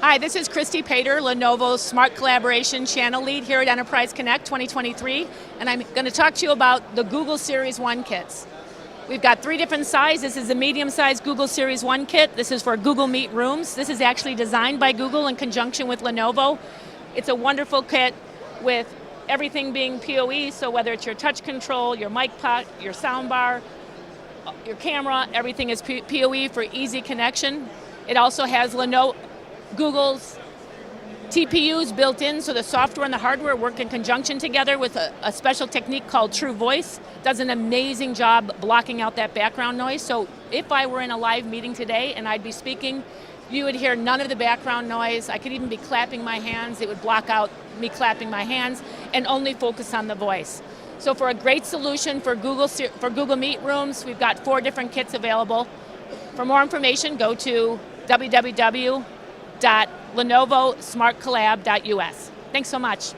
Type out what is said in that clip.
Hi, this is Christy Pater, Lenovo's Smart Collaboration Channel Lead here at Enterprise Connect 2023, and I'm going to talk to you about the Google Series 1 kits. We've got 3 different sizes. This is a medium-sized Google Series 1 kit. This is for Google Meet rooms. This is actually designed by Google in conjunction with Lenovo. It's a wonderful kit with everything being PoE, so whether it's your touch control, your mic pot, your sound bar, your camera, everything is PoE for easy connection. It also has Google's TPUs built in, so the software and the hardware work in conjunction together with a special technique called True Voice. Does an amazing job blocking out that background noise. So if I were in a live meeting today and I'd be speaking, you would hear none of the background noise. I could even be clapping my hands. It would block out me clapping my hands and only focus on the voice. So for a great solution for Google Meet rooms, we've got 4 different kits available. For more information, go to www.lenovosmartcollab.us. Thanks so much.